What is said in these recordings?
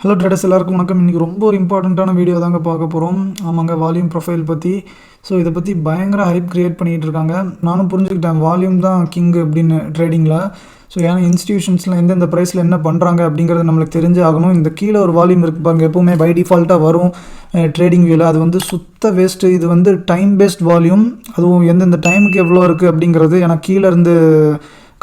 Hello traders எல்லாருக்கும் வணக்கம். இன்றைக்கி ரொம்ப ஒரு இம்பார்ட்டண்ட்டான வீடியோ தாங்க பார்க்க போகிறோம். ஆமாங்க, வால்யூம் ப்ரொஃபைல் பற்றி. ஸோ இதை பற்றி பயங்கர ஹைப் க்ரியேட் பண்ணிகிட்டு இருக்காங்க. நானும் புரிஞ்சுக்கிட்டேன், வால்யூம் தான் கிங்கு அப்படின்னு ட்ரேடிங்கில். ஸோ ஏன்னா இன்ஸ்டியூஷன்ஸில் எந்தெந்த ப்ரைஸில் என்ன பண்ணுறாங்க அப்படிங்கிறது நம்மளுக்கு தெரிஞ்சு ஆகணும். இந்த கீழே ஒரு வால்யூம் இருக்குது பாருங்க, எப்போவுமே பை டிஃபால்ட்டாக வரும் ட்ரேடிங் வியூவில். அது வந்து சுத்த வேஸ்ட்டு. இது வந்து டைம் பேஸ்ட் வால்யூம், அதுவும் எந்தெந்த டைமுக்கு எவ்வளோ இருக்குது அப்படிங்கிறது எனக்கு கீழே இருந்து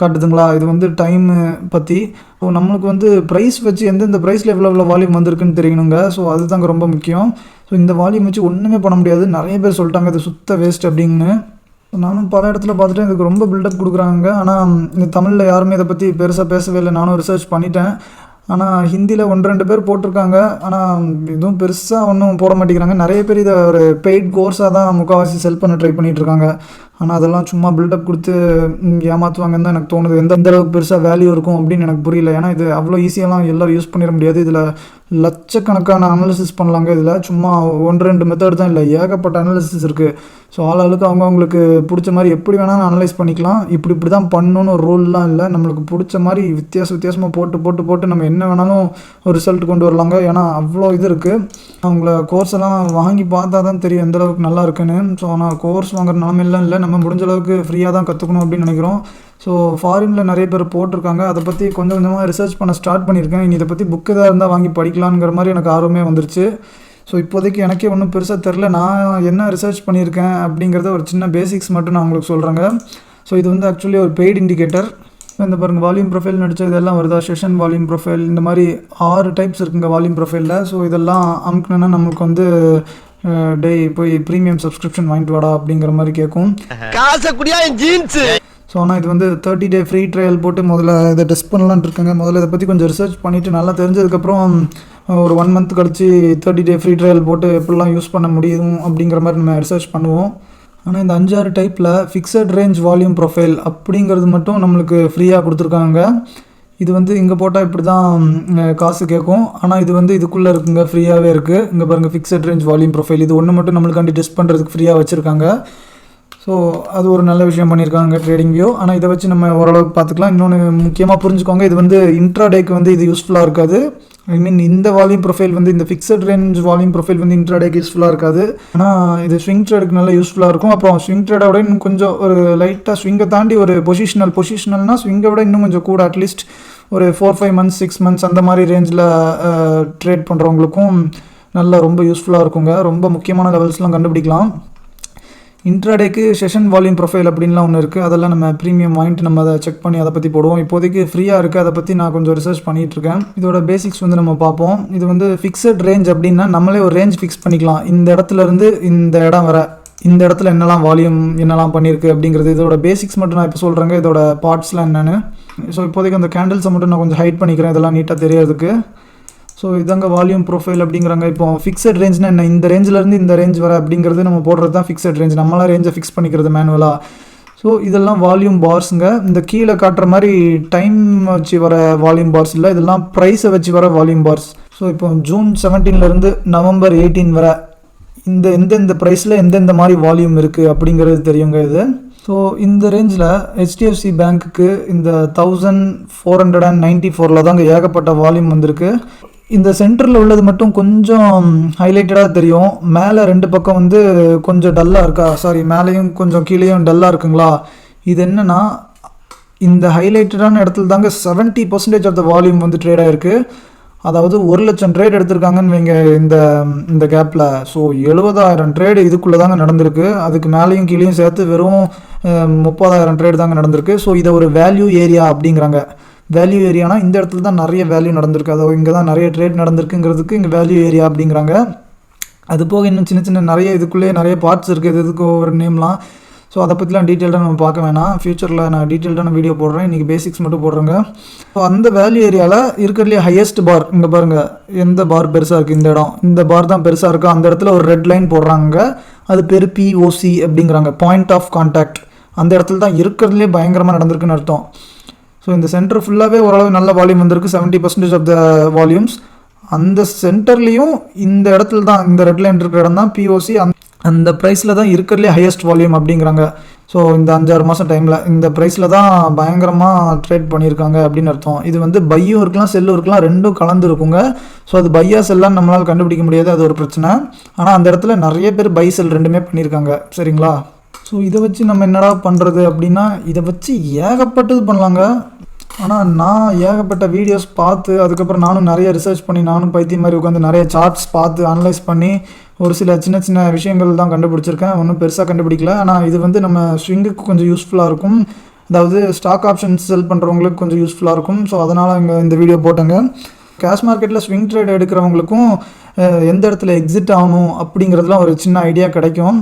காட்டுதுங்களா. இது வந்து டைமு பற்றி. ஸோ நம்மளுக்கு வந்து ப்ரைஸ் வச்சு எந்தெந்த ப்ரைஸில் எவ்வளோ வால்யூம் வந்திருக்குன்னு தெரியணுங்க. ஸோ அதுதாங்க ரொம்ப முக்கியம். ஸோ இந்த வால்யூம் வச்சு ஒன்றுமே பண்ண முடியாது. நிறைய பேர் சொல்லிட்டாங்க இது சுத்த வேஸ்ட் அப்படின்னு. நானும் பல இடத்துல பார்த்துட்டு இதுக்கு ரொம்ப பில்டப் கொடுக்குறாங்க. ஆனால் இந்த தமிழில் யாருமே இதை பற்றி பெருசாக பேசவே இல்லை. நானும் ரிசர்ச் பண்ணிட்டேன். ஆனால் ஹிந்தியில் 1-2 பேர் போட்டிருக்காங்க. ஆனால் எதுவும் பெருசாக ஒன்றும் போட மாட்டேங்கிறாங்க. நிறைய பேர் இதை ஒரு பெய்ட் கோர்ஸாக தான் முக்கால்வாசி செல் பண்ண ட்ரை பண்ணிகிட்ருக்காங்க. ஆனால் அதெல்லாம் சும்மா பில்டப் கொடுத்து ஏமாற்றுவாங்கன்னு தான் எனக்கு தோணுது. எந்தெந்த அளவுக்கு பெருசாக வேல்யூ இருக்கும் அப்படின்னு எனக்கு புரியல. ஏன்னா இது அவ்வளோ ஈஸியாலாம் எல்லோரும் யூஸ் பண்ணிட முடியாது. இதில் லட்சக்கணக்கான அனாலிசிஸ் பண்ணலாங்க. இதில் சும்மா 1-2 மெத்தட் தான் இல்லை, ஏகப்பட்ட அனாலிசிஸ் இருக்குது. ஸோ ஆளாளுக்கு அவங்களுக்கு பிடிச்ச மாதிரி எப்படி வேணாலும் அனலைஸ் பண்ணிக்கலாம். இப்படி தான் பண்ணணுன்னு ஒரு ரூல்லாம் இல்லை. நம்மளுக்கு பிடிச்ச மாதிரி வித்தியாசமாக போட்டு நம்ம என்ன வேணாலும் ஒரு ரிசல்ட் கொண்டு வரலாங்க. ஏன்னா அவ்வளோ இது இருக்குது. அவங்கள கோர்ஸ் எல்லாம் வாங்கி பார்த்தா தான் தெரியும் எந்த அளவுக்கு நல்லா இருக்குன்னு. ஸோ ஆனால் கோர்ஸ் வாங்குற நிலமையெல்லாம் இல்லை. நம்ம முடிஞ்ச அளவுக்கு ஃப்ரீயாக தான் கற்றுக்கணும் அப்படின்னு நினைக்கிறோம். ஸோ ஃபாரினில் நிறைய பேர் போட்டிருக்காங்க. அதை பற்றி கொஞ்சம் கொஞ்சமாக ரிசர்ச் பண்ண ஸ்டார்ட் பண்ணியிருக்கேன். இனி இதை பற்றி புக்கு எதாவது இருந்தால் வாங்கி படிக்கலாங்கிற மாதிரி எனக்கு ஆர்வமே வந்துருச்சு. ஸோ இப்போதைக்கு எனக்கே ஒன்றும் பெருசாக தெரில. நான் என்ன ரிசர்ச் பண்ணியிருக்கேன் அப்படிங்கிறத ஒரு சின்ன பேசிக்ஸ் மட்டும் நான் உங்களுக்கு சொல்கிறேங்க. ஸோ இது வந்து ஆக்சுவலி ஒரு பெய்டு இண்டிகேட்டர். இந்த பாருங்கள், வால்யூம் ப்ரொஃபைல் நடிச்ச இதெல்லாம் வருதா, செஷன் வால்யூம் ப்ரொஃபைல், இந்த மாதிரி 6 டைப்ஸ் இருக்குங்க வால்யூம் ப்ரொஃபைலில். ஸோ இதெல்லாம் அமுக்குனா நம்மளுக்கு வந்து போய் ப்ரீமியம் சப்ஸ்கிரிப்ஷன் வாங்கிட்டு வாடா அப்படிங்கிற மாதிரி கேட்கும். ஸோ ஆனால் இது வந்து 30 டே ஃப்ரீ ட்ரையல் போட்டு முதல்ல இதை டெஸ்ட் பண்ணலான்னு இருக்காங்க. முதல்ல இதை பற்றி கொஞ்சம் ரிசர்ச் பண்ணிவிட்டு நல்லா தெரிஞ்சதுக்கப்புறம் ஒரு 1 மந்த் கழிச்சு 30 டே ஃப்ரீ ட்ரையல் போட்டு எப்படிலாம் யூஸ் பண்ண முடியும் அப்படிங்கிற மாதிரி நம்ம ரிசர்ச் பண்ணுவோம். ஆனால் இந்த 5-6 டைப்பில் ஃபிக்ஸட் ரேஞ்ச் வால்யூம் ப்ரொஃபைல் அப்படிங்கிறது மட்டும் நம்மளுக்கு ஃப்ரீயாக கொடுத்துருக்காங்க. இது வந்து இங்கே போட்டால் இப்படி தான் காசு கேட்கும். ஆனால் இது வந்து இதுக்குள்ளே இருக்குங்க, ஃப்ரீயாகவே இருக்குது. இங்கே பாருங்கள், ஃபிக்ஸட் ரேஞ்ச் வால்யூம் ப்ரொஃபைல். இது ஒன்று மட்டும் நம்மளுக்காண்டி டெஸ்ட் பண்ணுறதுக்கு ஃப்ரீயாக வச்சுருக்காங்க. ஸோ அது ஒரு நல்ல விஷயம் பண்ணியிருக்காங்க ட்ரேடிங் வியூ. ஆனால் இதை வச்சு நம்ம ஓரளவுக்கு பார்த்துக்கலாம். இன்னொன்று முக்கியமாக புரிஞ்சுக்கோங்க, இது வந்து இன்ட்ராடேக்கு வந்து இது யூஸ்ஃபுல்லாக இருக்காது. ஐ மீன் இந்த வால்யூம் ப்ரொஃபைல் வந்து இந்த ஃபிக்ஸட் ரேஞ்ச் வால்யூம் ப்ரொஃபைல் வந்து இன்ட்ராடேக்கு யூஸ்ஃபுல்லாக இருக்காது. ஆனால் இது ஸ்விங் ட்ரேடுக்கு நல்லா யூஸ்ஃபுல்லாக இருக்கும். அப்புறம் ஸ்விங் ட்ரேடோட இன்னும் கொஞ்சம் ஒரு லைட்டாக ஸ்விங்கை தாண்டி ஒரு பொசிஷனல்னால் ஸ்விங்கை விட இன்னும் கொஞ்சம் கூட அட்லீஸ்ட் ஒரு 4-5 மந்த்ஸ் 6 மந்த்ஸ் அந்த மாதிரி ரேஞ்சில் ட்ரேட் பண்ணுறவங்களுக்கும் நல்லா ரொம்ப யூஸ்ஃபுல்லாக இருக்குங்க. ரொம்ப முக்கியமான லெவல்ஸ்லாம் கண்டுபிடிக்கலாம். இன்ட்ராடேக்கு செஷன் வால்யூம் ப்ரொஃபைல் அப்படின்லாம் ஒன்று இருக்குது. அதெல்லாம் நம்ம ப்ரீமியம் வாங்கிட்டு நம்ம அதை செக் பண்ணி அதை பற்றி போடுவோம். இப்போதைக்கு ஃப்ரீயாக இருக்குது. அதை பற்றி நான் கொஞ்சம் ரிசர்ச் பண்ணிகிட்ருக்கேன். இதோட பேசிக்ஸ் வந்து நம்ம பார்ப்போம். இது வந்து ஃபிக்ஸட் ரேஞ்ச் அப்படின்னா நம்மளே ஒரு ரேஞ்ச் ஃபிக்ஸ் பண்ணிக்கலாம். இந்த இடத்துலேருந்து இந்த இடம் வர இந்த இடத்துல என்னெல்லாம் வால்யூம் என்னெல்லாம் பண்ணியிருக்கு அப்படிங்கிறது. இதோட பேசிக்ஸ் மட்டும் நான் இப்போ சொல்கிறேங்க, இதோட பார்ட்ஸ்லாம் என்னென்னு. ஸோ இப்போதைக்கு அந்த கேண்டில்ஸை மட்டும் நான் கொஞ்சம் ஹைட் பண்ணிக்கிறேன், இதெல்லாம் நீட்டாக தெரியறதுக்கு. ஸோ இதாங்க வால்யூம் ப்ரொஃபைல் அப்படிங்கிறாங்க. இப்போ ஃபிக்ஸட் ரேஞ்ச்னா என்ன, இந்த ரேஞ்சிலேருந்து இந்த ரேஞ்ச் வர அப்படிங்கிறது நம்ம போடுறது தான் ஃபிக்ஸட் ரேஞ்ச். நம்மளாம் ரேஞ்சை ஃபிக்ஸ் பண்ணிக்கிறது மேனுவலாக. ஸோ இதெல்லாம் வால்யூம் பார்ஸுங்க. இந்த கீழே காட்டுற மாதிரி டைம் வச்சு வர வால்யூம் பார்ஸ் இல்லை, இதெல்லாம் ப்ரைஸை வச்சு வர வால்யூம் பார்ஸ். ஸோ இப்போ ஜூன் 17 நவம்பர் 18 வர எந்தெந்த ப்ரைஸில் எந்தெந்த மாதிரி வால்யூம் இருக்குது அப்படிங்கிறது தெரியுங்க இது. ஸோ இந்த ரேஞ்சில் HDFC பேங்க்குக்கு இந்த 1494 தாங்க ஏகப்பட்ட வால்யூம் வந்திருக்கு. இந்த சென்டரில் உள்ளது மட்டும் கொஞ்சம் ஹைலைட்டடாக தெரியும். மேலே 2 பக்கம் வந்து கொஞ்சம் டல்லாக இருக்கா, மேலேயும் கொஞ்சம் கீழேயும் டல்லாக இருக்குங்களா. இது என்னென்னா, இந்த ஹைலைட்டடான இடத்துல தாங்க 70% ஆஃப் த வால்யூம் வந்து ட்ரேட் ஆகிருக்கு. அதாவது 1,00,000 ட்ரேட் எடுத்திருக்காங்கன்னு வைங்க இந்த கேப்பில். ஸோ 70,000 ட்ரேடு இதுக்குள்ளே தாங்க நடந்திருக்கு. அதுக்கு மேலேயும் கீழேயும் சேர்த்து வெறும் 30,000 ட்ரேடு தாங்க நடந்திருக்கு. ஸோ இதை ஒரு வேல்யூ ஏரியா அப்படிங்கிறாங்க. வேல்யூ ஏரியானா இந்த இடத்துல தான் நிறைய வேல்யூ நடந்திருக்கு, அதாவது இங்கே தான் நிறைய ட்ரேட் நடந்திருக்குங்கிறதுக்கு இங்கே வேல்யூ ஏரியா அப்படிங்கிறாங்க. அது போக இன்னும் சின்ன நிறைய இதுக்குள்ளேயே நிறைய பார்ட்ஸ் இருக்குது, இதுக்கு ஒரு நேம்லாம். ஸோ அதை பற்றிலாம் டீட்டெயில்டாக நம்ம பார்க்க வேணாம். ஃபியூச்சரில் நான் டீட்டெயில்டான வீடியோ போடுறேன். இன்றைக்கி பேசிக்ஸ் மட்டும் போடுறேங்க. ஸோ அந்த வேல்யூ ஏரியாவில் இருக்கிறதுலேயே ஹையஸ்ட் பார் இங்கே பாருங்கள், எந்த பார் பெருசாக இருக்குது, இந்த பார் தான் பெருசாக இருக்குது. அந்த இடத்துல ஒரு ரெட் லைன் போடுறாங்க, அது பேர் POC அப்படிங்கிறாங்க, பாயிண்ட் ஆஃப் கான்டாக்ட். அந்த இடத்துல தான் இருக்கிறதுலே பயங்கரமாக நடந்திருக்குன்னு அர்த்தம். ஸோ இந்த சென்டர் ஃபுல்லாகவே ஓரளவு நல்ல வால்யூம் வந்திருக்கு, 70% ஆஃப் த வால்யூம்ஸ். அந்த சென்டர்லேயும் இந்த இடத்துல தான், இந்த ரெட் லைன் இருக்கிற இடம் தான் POC. அந்த ப்ரைஸில் தான் இருக்கிறதுலே ஹையஸ்ட் வால்யூம் அப்படிங்கிறாங்க. ஸோ இந்த 5-6 மாதம் டைமில் இந்த ப்ரைஸில் தான் பயங்கரமாக ட்ரேட் பண்ணியிருக்காங்க அப்படின்னு அர்த்தம். இது வந்து பையும் இருக்கலாம் செல்லும் இருக்கலாம், ரெண்டும் கலந்து இருக்குங்க. ஸோ அது பையா செல்லான்னு நம்மளால் கண்டுபிடிக்க முடியாது, அது ஒரு பிரச்சனை. ஆனால் அந்த இடத்துல நிறைய பேர் பை செல் ரெண்டுமே பண்ணியிருக்காங்க. சரிங்களா? ஸோ இதை வச்சு நம்ம என்னடா பண்ணுறது அப்படின்னா, இதை வச்சு ஏகப்பட்டது பண்ணலாங்க. ஆனால் நான் ஏகப்பட்ட வீடியோஸ் பார்த்து அதுக்கப்புறம் நானும் நிறைய ரிசர்ச் பண்ணி நானும் பைத்தியம் மாதிரி உட்காந்து நிறைய சார்ட்ஸ் பார்த்து அனலைஸ் பண்ணி ஒரு சில சின்ன சின்ன விஷயங்கள் தான் கண்டுபிடிச்சிருக்கேன். ஒன்றும் பெருசாக கண்டுபிடிக்கல. ஆனால் இது வந்து நம்ம ஸ்விங்குக்கு கொஞ்சம் யூஸ்ஃபுல்லாக இருக்கும். அதாவது ஸ்டாக் ஆப்ஷன்ஸ் செல் பண்ணுறவங்களுக்கு கொஞ்சம் யூஸ்ஃபுல்லாக இருக்கும். ஸோ அதனால் இங்கே இந்த வீடியோ போட்டேங்க. கேஷ் மார்க்கெட்டில் ஸ்விங் ட்ரேட் எடுக்கிறவங்களுக்கும் எந்த இடத்துல எக்ஸிட் ஆகணும் அப்படிங்கிறதுலாம் ஒரு சின்ன ஐடியா கிடைக்கும்.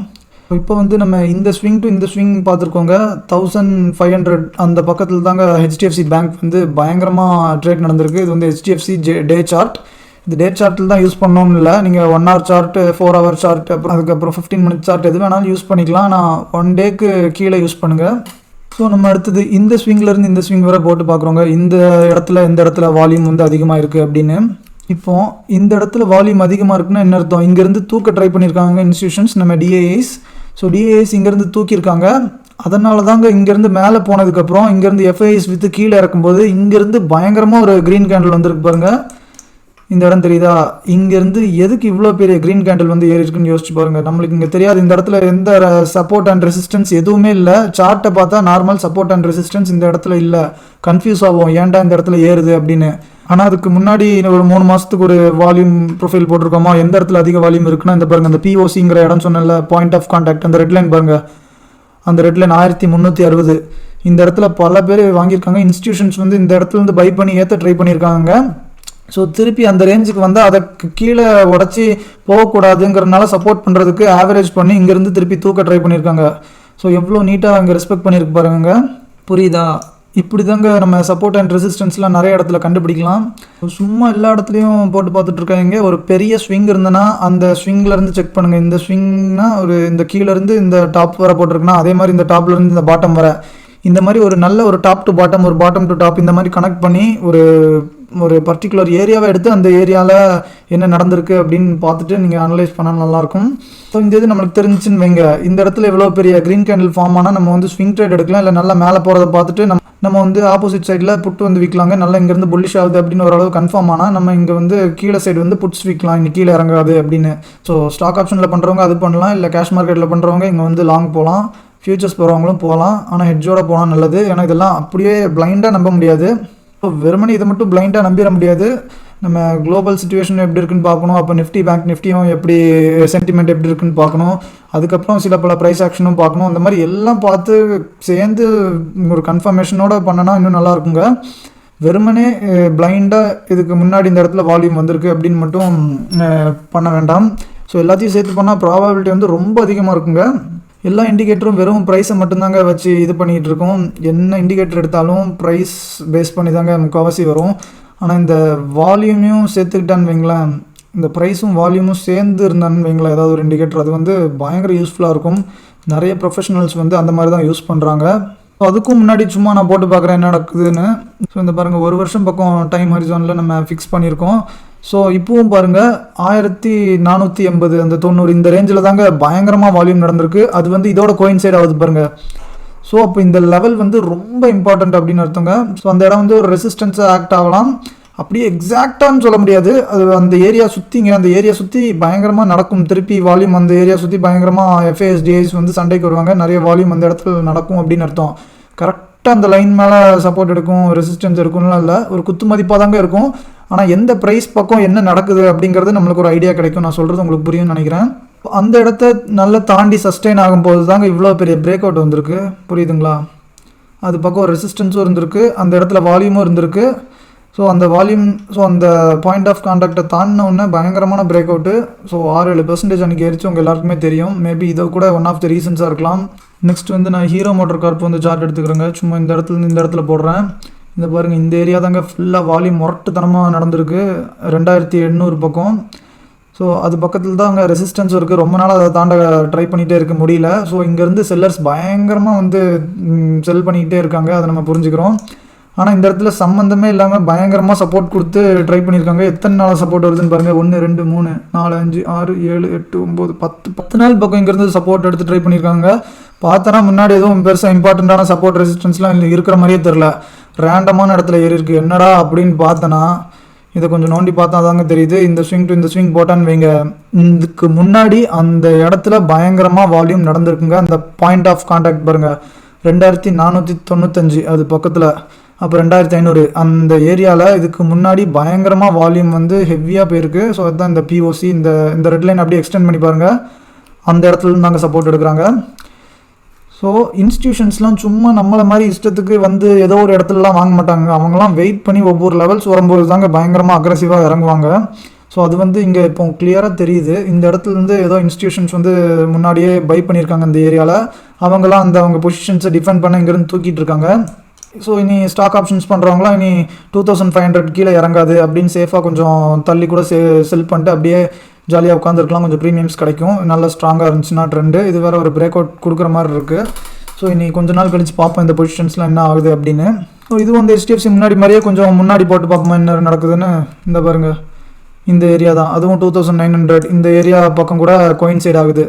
இப்போ வந்து நம்ம இந்த ஸ்விங் டு இந்த ஸ்விங் பார்த்துருக்கோங்க. 1500 அந்த பக்கத்தில் தாங்க ஹெச்டிஎஃப்சி பேங்க் வந்து பயங்கரமாக ட்ரேட் நடந்திருக்கு. இது வந்து ஹெச்டிஎஃப்சி டே சார்ட். இந்த டே சார்ட்டில் தான் யூஸ் பண்ணணும்னு இல்லை, நீங்கள் 1 hour சார்ட், 4 hour சார்ட், அப்புறம் அதுக்கப்புறம் 15 minute சார்ட் எது வேணாலும் யூஸ் பண்ணிக்கலாம். ஆனால் 1 டேக்கு கீழே யூஸ் பண்ணுங்கள். ஸோ நம்ம அடுத்தது இந்த ஸ்விங்லேருந்து இந்த ஸ்விங் வரை போட்டு பார்க்குறோங்க. இந்த இடத்துல வால்யூம் வந்து அதிகமாக இருக்குது அப்படின்னு. இப்போது இந்த இடத்துல வால்யூம் அதிகமாக இருக்குன்னா என்ன அர்த்தம்? இங்கேருந்து தூக்க ட்ரை பண்ணியிருக்காங்க இன்ஸ்டியூஷன்ஸ், நம்ம டிஏஐஸ். ஸோ டிஏஐஸ் இங்கேருந்து தூக்கியிருக்காங்க. அதனால தாங்க இங்கேருந்து மேலே போனதுக்கப்புறம் இங்கேருந்து எஃப்ஐஎஸ் விற்று கீழே இறக்கும்போது இங்கேருந்து பயங்கரமாக ஒரு க்ரீன் கேண்டில் வந்துருக்கு பாருங்கள். இந்த இடம் தெரியுதா? இங்கேருந்து எதுக்கு இவ்வளோ பெரிய க்ரீன் கேண்டில் வந்து ஏறி இருக்குன்னு யோசிச்சு பாருங்கள். நம்மளுக்கு இங்கே தெரியாது, இந்த இடத்துல எந்த சப்போர்ட் அண்ட் ரெசிஸ்டன்ஸ் எதுவுமே இல்லை. சார்ட்டை பார்த்தா நார்மல் சப்போர்ட் அண்ட் ரெசிஸ்டன்ஸ் இந்த இடத்துல இல்லை. கன்ஃபியூஸ் ஆகும் ஏன்டா இந்த இடத்துல ஏறுது அப்படின்னு. ஆனால் அதுக்கு முன்னாடி ஒரு 3 மாதத்துக்கு ஒரு வால்யூம் ப்ரொஃபைல் போட்டிருக்கோமா, எந்த இடத்துல அதிக வால்யூம் இருக்குன்னா இந்த பாருங்கள், அந்த பிஓசிங்கிற இடம் சொன்னல, பாயிண்ட் ஆஃப் கான்டாக்ட், அந்த ரெட் லைன் பாருங்கள். அந்த ரெட் லைன் 1360. இந்த இடத்துல பல பேர் வாங்கியிருக்காங்க. இன்ஸ்டியூஷன்ஸ் வந்து இந்த இடத்துல இருந்து பை பண்ணி ஏற்ற ட்ரை பண்ணியிருக்காங்க. ஸோ திருப்பி அந்த ரேஞ்சுக்கு வந்து அதுக்கு கீழே உடச்சி போகக்கூடாதுங்கிறதுனால சப்போர்ட் பண்ணுறதுக்கு ஆவரேஜ் பண்ணி இங்கேருந்து திருப்பி தூக்க ட்ரை பண்ணியிருக்காங்க. ஸோ எவ்வளோ நீட்டாக அங்கே ரெஸ்பெக்ட் பண்ணியிருக்கு பாருங்க. புரியுதா? இப்படி தாங்க நம்ம சப்போர்ட் அண்ட் ரெசிஸ்டன்ஸ்லாம் நிறைய இடத்துல கண்டுபிடிக்கலாம். சும்மா எல்லா இடத்துலையும் போட்டு பார்த்துட்ருக்காங்க. ஒரு பெரிய ஸ்விங் இருந்ததுன்னா அந்த ஸ்விங்லேருந்து செக் பண்ணுங்கள். இந்த ஸ்விங்னா ஒரு இந்த கீழேருந்து இந்த டாப் வர போட்டிருக்குன்னா அதே மாதிரி இந்த டாப்லேருந்து இந்த பாட்டம் வர, இந்த மாதிரி ஒரு நல்ல ஒரு டாப் டு பாட்டம், ஒரு பாட்டம் டு டாப், இந்த மாதிரி கனெக்ட் பண்ணி ஒரு பர்டிகுலர் ஏரியாவை எடுத்து அந்த ஏரியாவில் என்ன நடந்திருக்கு அப்படின்னு பார்த்துட்டு நீங்கள் அனலைஸ் பண்ணால் நல்லாயிருக்கும். ஸோ இந்த இது நம்மளுக்கு தெரிஞ்சுன்னு வைங்க, இந்த இடத்துல எவ்வளோ பெரிய க்ரீன் கேண்டில் ஃபார்ம் ஆனால் நம்ம வந்து ஸ்விங் ட்ரேட் எடுக்கலாம். இல்லை நல்லா மேலே போகிறத பார்த்துட்டு நம்ம வந்து ஆப்போசிட் சைடில் புட்டு வந்து விற்கலாங்க. நல்லா இங்கேருந்து புல்லிஷ் ஆகுது அப்படின்னு ஓரளவு கன்ஃபார்ம் ஆனால் நம்ம இங்கே வந்து கீழே சைடு வந்து புட்ஸ் விற்கலாம், இங்கே கீழே இறங்காது அப்படின்னு. ஸோ ஸ்டாக் ஆப்ஷனில் பண்ணுறவங்க அது பண்ணலாம். இல்லை கேஷ் மார்க்கெட்டில் பண்ணுறவங்க இங்கே வந்து லாங் போகலாம். ஃபியூச்சர்ஸ் போகிறவங்களும் போகலாம். ஆனால் ஹெட்ஜோட போனால் நல்லது. ஏன்னா இதெல்லாம் அப்படியே பிளைண்டாக நம்ப முடியாது. ஸோ வெறுமனே இதை மட்டும் பிளைண்டாக நம்பிட முடியாது. நம்ம குளோபல் சுச்சுவேஷன் எப்படி இருக்குன்னு பார்க்கணும். அப்போ நிஃப்டி பேங்க் நிஃப்டியும் எப்படி சென்டிமெண்ட் எப்படி இருக்குன்னு பார்க்கணும். அதுக்கப்புறம் சில பல ப்ரைஸ் ஆக்ஷனும் பார்க்கணும். அந்த மாதிரி எல்லாம் பார்த்து சேர்ந்து ஒரு கன்ஃபர்மேஷனோட பண்ணனா இன்னும் நல்லா இருக்குங்க. வெறுமனே பிளைண்டாக இதுக்கு முன்னாடி இந்த இடத்துல வால்யூம் வந்திருக்கு அப்படின்னு மட்டும் பண்ண வேண்டாம். ஸோ எல்லாத்தையும் சேர்த்து பண்ணால் ப்ராபபிலிட்டி வந்து ரொம்ப அதிகமாக இருக்குங்க. எல்லா இண்டிகேட்டரும் வெறும் ப்ரைஸை மட்டும்தாங்க வச்சு இது பண்ணிகிட்டு இருக்கோம். என்ன இண்டிகேட்டர் எடுத்தாலும் ப்ரைஸ் பேஸ் பண்ணி தாங்க முக்கால்வாசி வரும். ஆனால் இந்த வால்யூமையும் சேர்த்துக்கிட்டான்னு வைங்களேன், இந்த ப்ரைஸும் வால்யூமும் சேர்ந்து இருந்தான்னு வைங்களேன் ஏதாவது ஒரு இண்டிகேட்டர், அது வந்து பயங்கர யூஸ்ஃபுல்லாக இருக்கும். நிறைய ப்ரொஃபஷனல்ஸ் வந்து அந்த மாதிரி தான் யூஸ் பண்ணுறாங்க. ஸோ அதுக்கும் முன்னாடி சும்மா நான் போட்டு பார்க்குறேன் என்ன நடக்குதுன்னு. ஸோ இந்த பாருங்கள், 1 வருஷம் பக்கம் டைம் ஹரிசானில் நம்ம ஃபிக்ஸ் பண்ணியிருக்கோம். ஸோ இப்போவும் பாருங்கள் 1480 அந்த 90 இந்த ரேஞ்சில் தாங்க பயங்கரமாக வால்யூம் நடந்திருக்கு. அது வந்து இதோட கோயின்சைட் ஆகுது பாருங்கள். ஸோ அப்போ இந்த லெவல் வந்து ரொம்ப இம்பார்ட்டண்ட் அப்படின்னு அர்த்தங்க. ஸோ அந்த இடம் வந்து ஒரு ரெசிஸ்டன்ஸாக ஆக்ட் ஆகலாம். அப்படியே எக்ஸாக்டான்னு சொல்ல முடியாது. அது அந்த ஏரியா சுற்றி பயங்கரமாக நடக்கும். திருப்பி வால்யூம் அந்த ஏரியா சுற்றி பயங்கரமாக எஃப்ஏஎஸ்டிஐஸ் வந்து சண்டைக்கு வருவாங்க. நிறைய வால்யூம் அந்த இடத்துல நடக்கும் அப்படின்னு அர்த்தம். கரெக்டாக அந்த லைன் மேலே சப்போர்ட் எடுக்கும், ரெசிஸ்டன்ஸ் இருக்கும்லாம் இல்லை, ஒரு குத்து மதிப்பாக தாங்க இருக்கும். ஆனால் எந்த ப்ரைஸ் பக்கம் என்ன நடக்குது அப்படிங்கிறது நம்மளுக்கு ஒரு ஐடியா கிடைக்கும். நான் சொல்கிறது உங்களுக்கு புரியும்னு நினைக்கிறேன். அந்த இடத்த நல்லா தாண்டி சஸ்டெயின் ஆகும்போது தாங்க இவ்வளோ பெரிய பிரேக் அவுட் வந்திருக்கு. புரியுதுங்களா? அது பக்கம் ஒரு ரெசிஸ்டன்ஸும் இருந்திருக்கு, அந்த இடத்துல வால்யூமும் இருந்திருக்கு. ஸோ அந்த அந்த பாயிண்ட் ஆஃப் கான்டாக்டை தாண்டினோடனே பயங்கரமான பிரேக் அவுட்டு. ஸோ 6-7% அன்றைக்கி ஏறிச்சு, உங்கள் எல்லாருக்குமே தெரியும். மேபி இதை கூட ஒன் ஆஃப் த ரீசன்ஸாக இருக்கலாம். நெக்ஸ்ட் வந்து நான் ஹீரோ மோட்டார் கார்ப் வந்து சார்ட் எடுத்துக்கிறேங்க. சும்மா இந்த இடத்துல போடுறேன். இந்த பாருங்கள், இந்த ஏரியா தாங்க ஃபுல்லாக வால்யூம் முரட்டுத்தனமாக நடந்திருக்கு. 2800 பக்கம். ஸோ அது பக்கத்தில் தான் அங்கே ரெசிஸ்டன்ஸ் இருக்குது. ரொம்ப நாள் அதை தாண்ட ட்ரை பண்ணிகிட்டே இருக்க முடியல. ஸோ இங்கேருந்து செல்லர்ஸ் பயங்கரமாக வந்து செல் பண்ணிக்கிட்டே இருக்காங்க, அதை நம்ம புரிஞ்சுக்கிறோம். ஆனால் இந்த இடத்துல சம்மந்தமே இல்லாமல் பயங்கரமாக சப்போர்ட் கொடுத்து ட்ரை பண்ணியிருக்காங்க. எத்தனை நாள் சப்போர்ட் வருதுன்னு பாருங்கள். 1 2 3 4 5 6 7 8 9 10 நாள் பக்கம் இங்கேருந்து சப்போர்ட் எடுத்து ட்ரை பண்ணியிருக்காங்க. பார்த்தோன்னா முன்னாடி எதுவும் பெருசாக இம்பார்ட்டண்ட்டான சப்போர்ட் ரெசிஸ்டன்ஸ்லாம் இருக்கிற மாதிரியே தெரில. ரேண்டமான இடத்துல ஏறி இருக்குது. என்னடா அப்படின்னு பார்த்தோன்னா இதை கொஞ்சம் நோண்டி பார்த்தா தாங்க தெரியுது. இந்த ஸ்விங் டு இந்த ஸ்விங் போட்டான்னு வைங்க, இதுக்கு முன்னாடி அந்த இடத்துல பயங்கரமாக வால்யூம் நடந்திருக்குங்க. அந்த பாயிண்ட் ஆஃப் கான்டாக்ட் பாருங்கள், 2495 அது பக்கத்தில், அப்போ 2500 அந்த ஏரியாவில் இதுக்கு முன்னாடி பயங்கரமாக வால்யூம் வந்து ஹெவியாக போயிருக்கு. ஸோ அதுதான் இந்த பிஓசி. இந்த ரெட் லைன் அப்படியே எக்ஸ்டெண்ட் பண்ணி பாருங்கள், அந்த இடத்துல நாங்கள் சப்போர்ட் எடுக்கிறாங்க. ஸோ இன்ஸ்டியூஷன்ஸ்லாம் சும்மா நம்மளை மாதிரி இஷ்டத்துக்கு வந்து ஏதோ ஒரு இடத்துலலாம் வாங்க மாட்டாங்க. அவங்களாம் வெயிட் பண்ணி ஒவ்வொரு லெவல்ஸ் வரும்போது தாங்க பயங்கரமாக அக்ரெசிவாக இறங்குவாங்க. ஸோ அது வந்து இங்கே இப்போ கிளியராக தெரியுது. இந்த இடத்துலேருந்து ஏதோ இன்ஸ்டியூஷன்ஸ் வந்து முன்னாடியே பை பண்ணியிருக்காங்க இந்த ஏரியாவில். அவங்களாம் அவங்க பொசிஷன்ஸை டிஃபெண்ட் பண்ண இங்கேருந்து தூக்கிட்டு இருக்காங்க. ஸோ இனி ஸ்டாக் ஆப்ஷன்ஸ் பண்ணுறவங்களாம் இனி 2500 கீழே இறங்காது அப்படின்னு சேஃபாக கொஞ்சம் தள்ளி கூட செல் பண்ணிட்டு அப்படியே ஜாலியாக உட்காந்துருக்கலாம். கொஞ்சம் ப்ரீமியம்ஸ் கிடைக்கும். நல்லா ஸ்ட்ராங்காக இருந்துச்சுன்னா ட்ரெண்டு. இது வேறு ஒரு பிரேக் அவுட் கொடுக்குற மாதிரி இருக்குது. ஸோ இனி கொஞ்ச நாள் கழிச்சு பார்ப்போம் இந்த பொசிஷன்ஸ்லாம் என்ன ஆகுது அப்படின்னு. ஸோ இது வந்து HDFC முன்னாடி மாதிரியே கொஞ்சம் முன்னாடி போட்டு பார்ப்போமா என்ன நடக்குதுன்னு. இந்த பாருங்கள், இந்த ஏரியா தான், அதுவும் 2900 இந்த ஏரியா பக்கம் கூட கோயின்சைட் ஆகுது.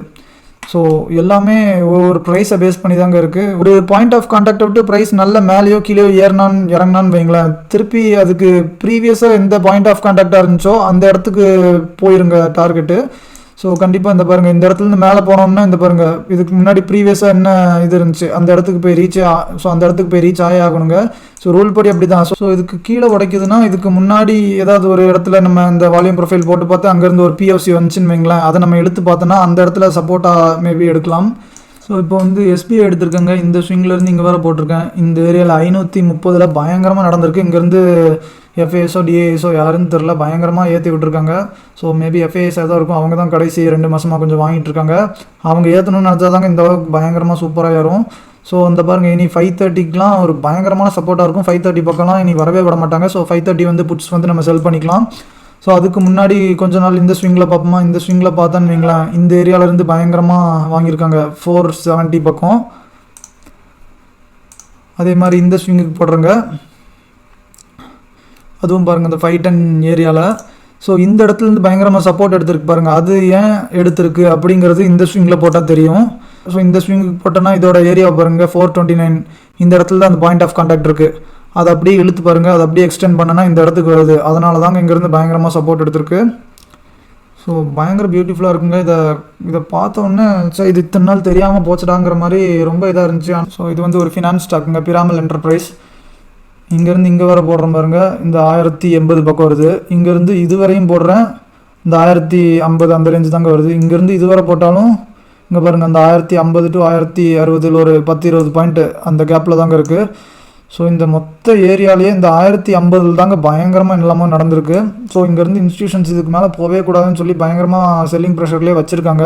ஸோ எல்லாமே ஒவ்வொரு ப்ரைஸை பேஸ் பண்ணி தாங்க இருக்குது. ஒரு பாயிண்ட் ஆஃப் கான்டாக்டை விட்டு ப்ரைஸ் நல்ல மேலேயோ கீழேயோ இறங்கினான்னு வைங்களேன், திருப்பி அதுக்கு ப்ரீவியஸாக எந்த பாயிண்ட் ஆஃப் கான்டாக்டாக இருந்துச்சோ அந்த இடத்துக்கு போயிருங்க டார்கெட்டு. ஸோ கண்டிப்பாக இந்த பாருங்கள், இந்த இடத்துலேருந்து மேலே போனோம்னா இந்த பாருங்கள், இதுக்கு முன்னாடி ப்ரீவியஸாக என்ன இது இருந்துச்சு அந்த இடத்துக்கு போய் அந்த இடத்துக்கு போய் ரீச் ஆகி ஆகணுங்க. ஸோ ரூல் படி அப்படி தான். ஸோ இதுக்கு கீழே உடைக்குதுன்னா இதுக்கு முன்னாடி ஏதாவது ஒரு இடத்துல நம்ம இந்த வால்யூம் ப்ரொஃபைல் போட்டு பார்த்து அங்கேருந்து ஒரு POC வந்துச்சுன்னு வைங்களேன், அதை நம்ம எடுத்து பார்த்தோன்னா அந்த இடத்துல சப்போர்ட்டாக மேபி எடுக்கலாம். ஸோ இப்போ வந்து SBI எடுத்திருக்கேங்க. இந்த ஸ்விங்லேருந்து இங்கே வேறு போட்டிருக்கேன். இந்த ஏரியாவில் 530 பயங்கரமாக நடந்திருக்கு. இங்கேருந்து FASO DASO யாருன்னு தெரில, பயங்கரமாக ஏற்றி விட்டுருக்காங்க. ஸோ மேபி FAS ஏதோ இருக்கும், அவங்க தான் கடைசி 2 மாதமாக கொஞ்சம் வாங்கிட்டு இருக்காங்க. அவங்க ஏற்றணும்னு நினச்சா தாங்க இந்த அளவுக்கு பயங்கரமாக சூப்பராக ஏறும். ஸோ அந்த பாருங்கள், இனி 530க்குலாம் ஒரு பயங்கரமான சப்போர்ட்டாக இருக்கும். 530 பக்கம்லாம் இனி வரவே விட மாட்டாங்க. ஸோ 530 வந்து புட்ஸ் வந்து நம்ம செல் பண்ணிக்கலாம். ஸோ அதுக்கு முன்னாடி கொஞ்ச நாள் இந்த ஸ்விங்கில் பார்ப்போமா. இந்த ஸ்விங்கில் பார்த்தான்னு வைங்களேன், இந்த ஏரியாவிலேருந்து பயங்கரமாக வாங்கியிருக்காங்க 470 பக்கம். அதே மாதிரி இந்த ஸ்விங்குக்கு போடுறங்க, அதுவும் பாருங்கள் இந்த 510 ஏரியாவில். ஸோ இந்த இடத்துலேருந்து பயங்கரமாக சப்போர்ட் எடுத்துருக்கு பாருங்கள். அது ஏன் எடுத்திருக்கு அப்படிங்கிறது இந்த ஸ்விங்கில் போட்டால் தெரியும். ஸோ இந்த ஸ்விங்குக்கு போட்டோன்னா இதோட ஏரியாவை பாருங்கள் 429, இந்த இடத்துல தான் அந்த பாயிண்ட் ஆஃப் கான்டாக்ட் இருக்குது. அதை அப்படியே இழுத்து பாருங்கள், அதை அப்படியே எக்ஸ்டெண்ட் பண்ணனா இந்த இடத்துக்கு வருது. அதனால தாங்க இங்கேருந்து பயங்கரமாக சப்போர்ட் எடுத்திருக்கு. ஸோ பயங்கர பியூட்டிஃபுல்லாக இருக்குங்க. இதை பார்த்தோன்னே சார் இது இத்தனை நாள் தெரியாமல் போச்சடாங்கிற மாதிரி ரொம்ப இதாக இருந்துச்சு. ஸோ இது வந்து ஒரு ஃபினான்ஸ் ஸ்டாக்குங்க, பிராமல் என்டர்பிரைஸ். இங்கேருந்து இங்கே வர போடுறேன் பாருங்கள், இந்த 1080 பக்கம் வருது. இங்கேருந்து இது வரையும் போடுறேன், இந்த 1050 அந்த ரேஞ்சு தாங்க வருது. இங்கேருந்து இது வரை போட்டாலும் இங்கே பாருங்கள், அந்த 1050 to 1060 ஒரு 10-20 பாயிண்ட்டு அந்த கேப்பில் தாங்க இருக்குது. ஸோ இந்த மொத்த ஏரியாலேயே இந்த 1050 தாங்க பயங்கரமாக எல்லாமே நடந்திருக்கு. ஸோ இங்கேருந்து இன்ஸ்டியூஷன்ஸ் இதுக்கு மேலே போகவே கூடாதுன்னு சொல்லி பயங்கரமாக செல்லிங் ப்ரெஷர்லேயே வச்சுருக்காங்க.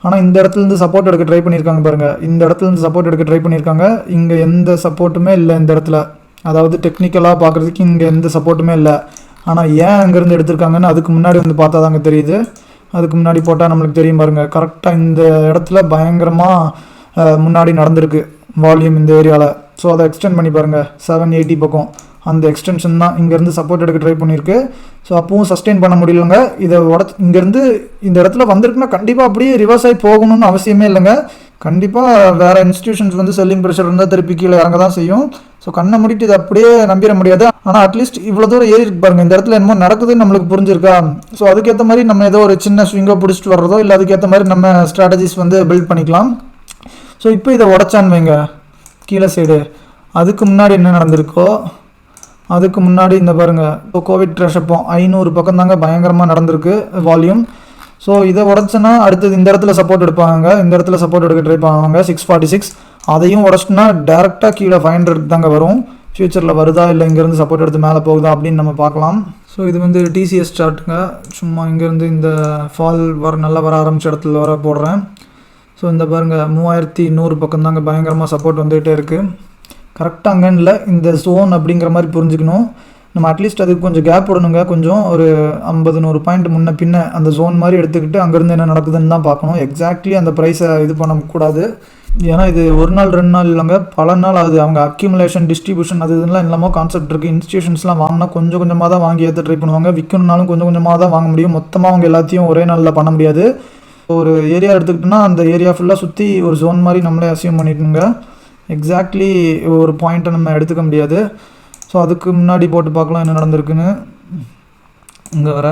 ஆனால் இந்த இடத்துலேருந்து சப்போர்ட் எடுக்க ட்ரை பண்ணியிருக்காங்க பாருங்கள், இந்த இடத்துலேருந்து சப்போர்ட் எடுக்க ட்ரை பண்ணியிருக்காங்க. இங்கே எந்த சப்போர்ட்டுமே இல்லை இந்த இடத்துல, அதாவது டெக்னிக்கலாக பார்க்குறதுக்கு இங்கே எந்த சப்போர்ட்டுமே இல்லை. ஆனால் ஏன் அங்கேருந்து எடுத்திருக்காங்கன்னு அதுக்கு முன்னாடி வந்து பார்த்தா தாங்க தெரியுது. அதுக்கு முன்னாடி போட்டால் நம்மளுக்கு தெரியும் பாருங்கள், கரெக்டாக இந்த இடத்துல பயங்கரமாக முன்னாடி நடந்திருக்கு வால்யூம் இந்த ஏரியாவில். ஸோ அதை எக்ஸ்டெண்ட் பண்ணி பாருங்கள் 780 பக்கம், அந்த எக்ஸ்டென்ஷன் தான் இங்கேருந்து சப்போர்ட் எடுக்க ட்ரை பண்ணியிருக்கு. ஸோ அப்பவும் சஸ்டெயின் பண்ண முடியலங்க. இதை இங்கேருந்து இந்த இடத்துல வந்திருக்குன்னா கண்டிப்பாக அப்படியே ரிவர்ஸ் ஆகி போகணும்னு அவசியமே இல்லைங்க. கண்டிப்பாக வேறு இன்ஸ்டியூஷன்ஸ் வந்து செல்லிங் ப்ரெஷர் இருந்தால் திருப்பி கீழே இறங்க தான் செய்யும். ஸோ கண்ணை மூடிட்டு இதை அப்படியே நம்பிட முடியாது. ஆனால் அட்லீஸ்ட் இவ்வளோ தூரம் ஏறி இருக்கு பாருங்கள், இந்த இடத்துல என்னமோ நடக்குதுன்னு நம்மளுக்கு புரிஞ்சிருக்கா. ஸோ அதுக்கேற்ற மாதிரி நம்ம ஏதோ ஒரு சின்ன ஸ்விங்கோ பிடிச்சிட்டு வர்றதோ இல்லை அதுக்கேற்ற மாதிரி நம்ம ஸ்ட்ராட்டஜிஸ் வந்து பில்ட் பண்ணிக்கலாம். ஸோ இப்போ இதை உடச்சான்னு வைங்க கீழே சைடு, அதுக்கு முன்னாடி என்ன நடந்திருக்கோ அதுக்கு முன்னாடி இந்த பாருங்கள், இப்போ கோவிட் க்ராஷ் அப்போ 500 பக்கம் தாங்க பயங்கரமாக நடந்திருக்கு வால்யூம். ஸோ இதை உடச்சுன்னா அடுத்தது இந்த இடத்துல சப்போர்ட் எடுப்பாங்க, இந்த இடத்துல சப்போர்ட் எடுக்க ட்ரை பண்ணுவாங்க 646. அதையும் உடச்சிட்டுனா டேரெக்டாக கீழே 500 தாங்க வரும். ஃப்யூச்சரில் வருதா இல்லை இங்கேருந்து சப்போர்ட் எடுத்து மேலே போகுதா அப்படின்னு நம்ம பார்க்கலாம். ஸோ இது வந்து TCS சார்ட்டுங்க. சும்மா இங்கேருந்து இந்த ஃபால் நல்லா வர ஆரம்பித்த இடத்துல வர போடுறேன். ஸோ இந்த பாருங்கள் 3100 பக்கம் தாங்க பயங்கரமாக சப்போர்ட் வந்துகிட்டே இருக்குது. கரெக்டாக அங்கேன்னு இல்லை, இந்த ஜோன் அப்படிங்கிற மாதிரி புரிஞ்சுக்கணும். நம்ம அட்லீஸ்ட் அதுக்கு கொஞ்சம் கேப் விடணுங்க, கொஞ்சம் ஒரு 50-100 பாயிண்ட் முன்ன பின்ன அந்த ஜோன் மாதிரி எடுத்துக்கிட்டு அங்கேருந்து என்ன நடக்குதுன்னு தான் பார்க்கணும். எக்ஸாக்ட்லி அந்த ப்ரைஸை இது பண்ணக்கூடாது. ஏன்னா இது ஒரு நாள் 2 நாள் இல்லைங்க, பல நாள் ஆகுது. அவங்க அக்யூமுலேஷன், டிஸ்ட்ரிபியூஷன் அது இதெல்லாம் எல்லாமோ கான்செப்ட் இருக்குது. இன்ஸ்டியூஷன்ஸ்லாம் வாங்கினா கொஞ்சம் கொஞ்சமாக தான் வாங்கி ஏற்ற ட்ரை பண்ணுவாங்க. விற்கணுன்னாலும் கொஞ்சம் கொஞ்சமாக தான் வாங்க முடியும். மொத்தமாக அவங்க எல்லாத்தையும் ஒரே நாளில் பண்ண முடியாது. ஒரு ஏரியா எடுத்துக்கிட்டோன்னா அந்த ஏரியா ஃபுல்லாக சுற்றி ஒரு ஜோன் மாதிரி நம்மளே அசியூம் பண்ணிட்டுங்க. எக்ஸாக்ட்லி ஒரு பாயிண்ட்டை நம்ம எடுத்துக்க முடியாது. ஸோ அதுக்கு முன்னாடி போட்டு பார்க்கலாம் என்ன நடந்திருக்குன்னு. இங்கே வர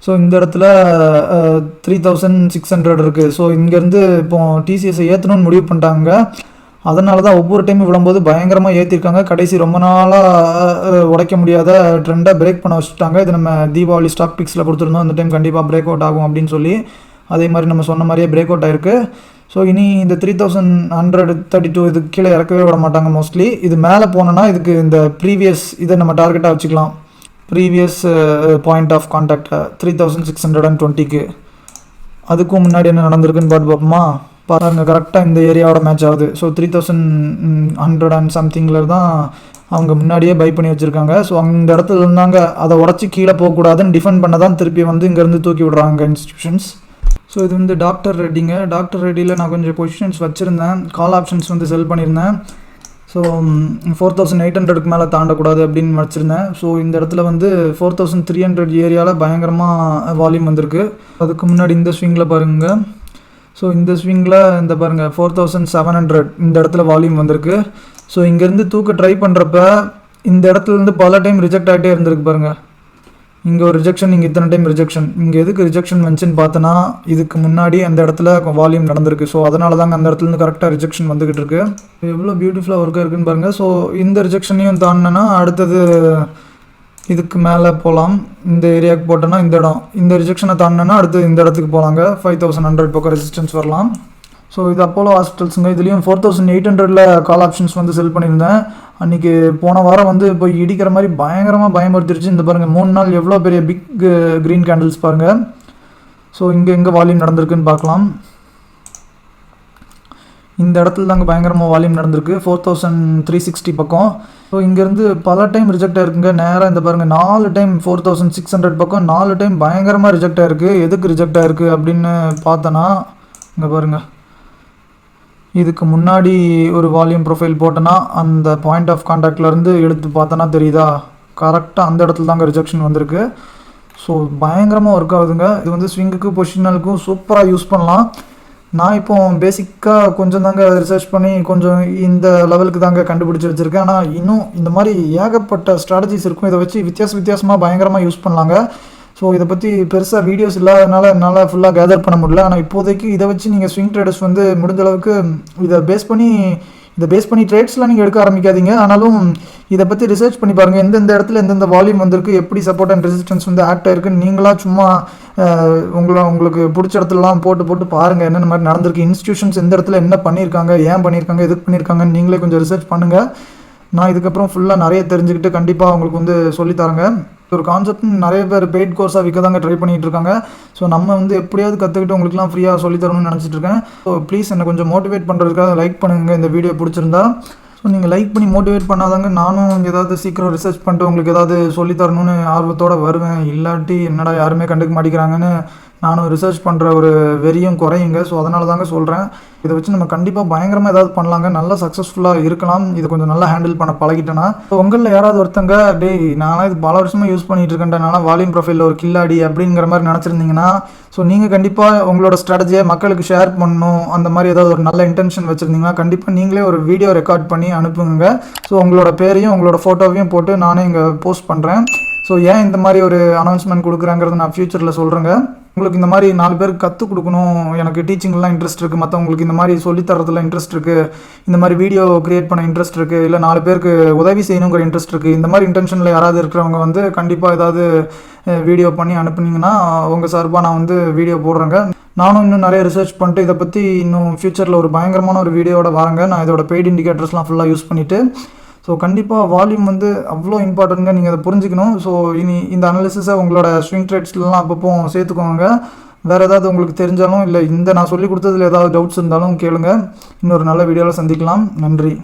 ஸோ இந்த இடத்துல 3600 இருக்குது. ஸோ இங்கேருந்து இப்போ டிசிஎஸை ஏற்றணும்னு முடிவு பண்ணிட்டாங்க. அதனால தான் ஒவ்வொரு டைமும் விழும்போது பயங்கரமாக ஏற்றிருக்காங்க. கடைசி ரொம்ப நாளாக உடைக்க முடியாத ட்ரெண்டை பிரேக் பண்ண வச்சுட்டாங்க. இது நம்ம தீபாவளி ஸ்டாக் பிக்ஸில் கொடுத்துருந்தோம். இந்த டைம் கண்டிப்பாக பிரேக் அவுட் ஆகும் அப்படின்னு சொல்லி. அதே மாதிரி நம்ம சொன்ன மாதிரியே பிரேக் அவுட் ஆயிருக்கு. ஸோ இனி இந்த 3132 இதுக்கு கீழே இறக்கவே விட மாட்டாங்க மோஸ்ட்லி. இது மேலே போனோன்னா இதுக்கு இந்த ப்ரீவியஸ் இதை நம்ம டார்கெட்டாக வச்சுக்கலாம். ப்ரீவியஸ் பாயிண்ட் ஆஃப் கான்டாக்ட் 3620க்கு. அதுக்கும் முன்னாடி என்ன நடந்திருக்குன்னு பார்ப்போமா? பாருங்க, கரெக்டாக இந்த ஏரியாவோட மேட்ச் ஆகுது. ஸோ 3100 அண்ட் சம்திங்கில் தான் அவங்க முன்னாடியே பை பண்ணி வச்சுருக்காங்க. ஸோ அந்த இடத்துல இருந்தாங்க, அதை உடச்சி கீழே போகக்கூடாதுன்னு டிஃபெண்ட் பண்ண தான் திருப்பி வந்து இங்கேருந்து தூக்கி விடுறாங்க இன்ஸ்டியூஷன்ஸ். ஸோ இது வந்து டாக்டர் ரெட்டிங்க. டாக்டர் ரெட்டியில் நான் கொஞ்சம் பொசிஷன்ஸ் வச்சுருந்தேன். கால் ஆப்ஷன்ஸ் வந்து செல் பண்ணியிருந்தேன். ஸோ 4800க்கு மேலே தாண்டக்கூடாது அப்படின்னு வச்சுருந்தேன். ஸோ இந்த இடத்துல வந்து 4300 ஏரியாவில் பயங்கரமாக வால்யூம் வந்திருக்கு. அதுக்கு முன்னாடி இந்த ஸ்விங்கில் பாருங்கள். ஸோ இந்த ஸ்விங்கில் இந்த பாருங்கள் 4700 இந்த இடத்துல வால்யூம் வந்திருக்கு. ஸோ இங்கேருந்து தூக்க ட்ரை பண்ணுறப்ப இந்த இடத்துலேருந்து பல டைம் ரிஜெக்ட் ஆகிட்டே இருந்திருக்கு பாருங்கள். இங்கே ஒரு ரிஜெக்ஷன், இங்கே இத்தனை டைம் ரிஜெக்ஷன். இங்கே எதுக்கு ரிஜெக்ஷன் வந்துச்சுன்னு பார்த்தோன்னா இதுக்கு முன்னாடி அந்த இடத்துல வால்யூம் நடந்திருக்கு. ஸோ அதனால தாங்க அந்த இடத்துலேருந்து கரெக்டாக ரிஜெக்ஷன் வந்துக்கிட்டு இருக்கு. எவ்வளோ பியூட்டிஃபுல்லாக ஒர்க்காக இருக்குன்னு பாருங்கள். ஸோ இந்த ரிஜெக்ஷனையும் தாண்டினா அடுத்தது இதுக்கு மேலே போகலாம். இந்த ஏரியாவுக்கு போட்டோன்னா இந்த இடம், இந்த ரிஜெக்ஷனை தாண்டினா அடுத்து இந்த இடத்துக்கு போகலாங்க. 5100 பக்கம் ரெசிஸ்டன்ஸ் வரலாம். ஸோ இது அப்போலோ ஹாஸ்பிட்டல்ஸுங்க. இதுலேயும் 4800 கால் ஆப்ஷன்ஸ் வந்து செல் பண்ணியிருந்தேன். அன்றைக்கி போன வாரம் வந்து இப்போ இடிக்கிற மாதிரி பயங்கரமாக பயமுறுத்திருச்சு. இந்த பாருங்கள் 3 நாள் எவ்வளோ பெரிய பிக் க்ரீன் கேண்டில்ஸ் பாருங்கள். ஸோ இங்கே எங்கே வால்யூம் நடந்திருக்குன்னு பார்க்கலாம். இந்த இடத்துல தாங்க பயங்கரமாக வால்யூம் நடந்திருக்கு 4360 பக்கம். ஸோ இங்கேருந்து பல டைம் ரிஜெக்ட் ஆகிருக்குங்க. நேராக இந்த பாருங்கள் 4 டைம் 4600 பக்கம் 4 டைம் பயங்கரமாக ரிஜெக்ட் ஆகிருக்கு. எதுக்கு ரிஜெக்ட் ஆகிருக்கு அப்படின்னு பார்த்தோன்னா இங்கே பாருங்கள், இதுக்கு முன்னாடி ஒரு வால்யூம் ப்ரொஃபைல் போட்டோன்னா அந்த பாயிண்ட் ஆஃப் கான்டாக்ட்லேருந்து எடுத்து பார்த்தோன்னா தெரியுதா, கரெக்டாக அந்த இடத்துல தாங்க ரிஜெக்ஷன் வந்திருக்கு. ஸோ பயங்கரமாக ஒர்க் ஆகுதுங்க. இது வந்து ஸ்விங்குக்கு பொசிஷனலுக்கும் சூப்பராக யூஸ் பண்ணலாம். நான் இப்போ பேசிக்காக கொஞ்சம் தாங்க ரிசர்ச் பண்ணி கொஞ்சம் இந்த லெவலுக்கு தாங்க கண்டுபிடிச்சி வச்சுருக்கேன். ஆனால் இன்னும் இந்த மாதிரி ஏகப்பட்ட ஸ்ட்ராட்டஜிஸ் இருக்கும். இதை வச்சு வித்தியாசமாக பயங்கரமாக யூஸ் பண்ணலாங்க. ஸோ இதை பற்றி பெருசாக வீடியோஸ் இல்லாதனால என்னால் ஃபுல்லாக கேதர் பண்ண முடியல. ஆனால் இப்போதைக்கு இதை வச்சு நீங்கள் ஸ்விங் ட்ரேடர்ஸ் வந்து முடிஞ்ச அளவுக்கு இதை பேஸ் பண்ணி ட்ரேட்ஸ்லாம் நீங்கள் எடுக்க ஆரம்பிக்காதீங்க. ஆனாலும் இதை பற்றி ரிசர்ச் பண்ணி பாருங்கள். எந்தெந்த இடத்துல எந்தெந்த வால்யூம் வந்திருக்கு, எப்படி சப்போர்ட் அண்ட் ரெசிஸ்டன்ஸ் வந்து ஆக்ட் ஆகிருக்குன்னு நீங்களாக சும்மா உங்களுக்கு பிடிச்ச இடத்துலலாம் போட்டு பாருங்கள் என்னென்ன மாதிரி நடந்திருக்கு. இன்ஸ்டியூஷன்ஸ் எந்த இடத்துல என்ன பண்ணியிருக்காங்க, ஏன் பண்ணியிருக்காங்க, எதுக்கு பண்ணியிருக்காங்கன்னு நீங்களே கொஞ்சம் ரிசர்ச் பண்ணுங்கள். நான் இதுக்கப்புறம் ஃபுல்லாக நிறைய தெரிஞ்சுக்கிட்டு கண்டிப்பாக உங்களுக்கு வந்து சொல்லித்தரேங்க. ஒரு கான்செப்ட் நிறைய பேர் பெய்ட் கோர்ஸாக விற்க தாங்க ட்ரை பண்ணிகிட்டு இருக்காங்க. ஸோ நம்ம வந்து எப்படியாவது கற்றுக்கிட்டு உங்களுக்குலாம் ஃப்ரீயாக சொல்லித்தரணும்னு நினச்சிட்டு இருக்கேன். ஸோ ப்ளீஸ் என்னை கொஞ்சம் மோட்டிவேட் பண்ணுறதுக்காக லைக் பண்ணுங்கள் இந்த வீடியோ பிடிச்சிருந்தா. ஸோ நீங்கள் லைக் பண்ணி மோட்டிவேட் பண்ணாதாங்க நானும் ஏதாவது சீக்கிரம் ரிசர்ச் பண்ணிட்டு உங்களுக்கு ஏதாவது சொல்லித்தரணும்னு ஆர்வத்தோடு வருவேன். இல்லாட்டி என்னடா யாருமே கண்டுக்க மாட்டேங்கிறாங்கன்னு நானும் ரிசர்ச் பண்ணுற ஒரு வெறியும் குறையுங்க. ஸோ அதனால தாங்க சொல்கிறேன். இதை வச்சு நம்ம கண்டிப்பாக பயங்கரமாக ஏதாவது பண்ணலாங்க, நல்லா சக்ஸஸ்ஃபுல்லாக இருக்கலாம். இது கொஞ்சம் நல்லா ஹேண்டில் பண்ண பழகிட்டேன்னா. உங்களில் யாராவது ஒருத்தங்க நானும் இது பல வருஷமாக யூஸ் பண்ணிகிட்டு இருக்கேன்டனால வால்யூம் ப்ரொஃபைலில் ஒரு கில்லாடி அப்படிங்கிற மாதிரி நினச்சிருந்தீங்கன்னா, ஸோ நீங்கள் கண்டிப்பாக உங்களோட ஸ்ட்ராட்டஜியை மக்களுக்கு ஷேர் பண்ணணும், அந்த மாதிரி ஏதாவது ஒரு நல்ல இன்டென்ஷன் வச்சுருந்தீங்கன்னா கண்டிப்பாக நீங்களே ஒரு வீடியோ ரெக்கார்ட் பண்ணி அனுப்புங்க. ஸோ உங்களோட பேரையும் உங்களோட ஃபோட்டோவையும் போட்டு நானே இங்கே போஸ்ட் பண்ணுறேன். ஸோ ஏன் இந்த மாதிரி ஒரு அனௌன்ஸ்மெண்ட் கொடுக்குறேங்கிறத நான் ஃப்யூச்சரில் சொல்கிறேங்க. உங்களுக்கு இந்த மாதிரி 4 பேருக்கு கற்றுக் கொடுக்கணும், எனக்கு டீச்சிங்லாம் இன்ட்ரெஸ்ட் இருக்குது, மற்றவங்களுக்கு இந்த மாதிரி சொல்லித்தரதுல இன்ட்ரெஸ்ட் இருக்குது, இந்த மாதிரி வீடியோ க்ரியேட் பண்ண இன்ட்ரெஸ்ட் இருக்குது, இல்லை 4 பேருக்கு உதவி செய்யணுங்கிற இன்ட்ரெஸ்ட் இருக்குது, இந்த மாதிரி இன்டென்ஷனில் யாராவது இருக்கிறவங்க வந்து கண்டிப்பாக ஏதாவது வீடியோ பண்ணி அனுப்புனீங்கன்னா உங்கள் சார்பாக நான் வந்து வீடியோ போடுறேங்க. நானும் இன்னும் நிறைய ரிசர்ச் பண்ணிட்டு இதை பற்றி இன்னும் ஃப்யூச்சரில் ஒரு பயங்கரமான ஒரு வீடியோட வரேங்க. நான் இதோட பெய்ட் இண்டிகேட்டர்ஸ்லாம் ஃபுல்லாக யூஸ் பண்ணிவிட்டு. ஸோ கண்டிப்பாக வால்யூம் வந்து அவ்வளோ இம்பார்ட்டன்ட்ங்க, நீங்கள் அதை புரிஞ்சுக்கணும். ஸோ இனி இந்த அனாலிசிஸை உங்களோட ஸ்விங் ட்ரேட்ஸ்லாம் அப்பப்போ சேர்த்துக்கோங்க. வேறு ஏதாவது உங்களுக்கு தெரிஞ்சாலும் இல்லை இந்த நான் சொல்லி கொடுத்ததில் ஏதாவது டவுட்ஸ் இருந்தாலும் கேளுங்க. இன்னொரு நல்ல வீடியோவில் சந்திக்கலாம். நன்றி.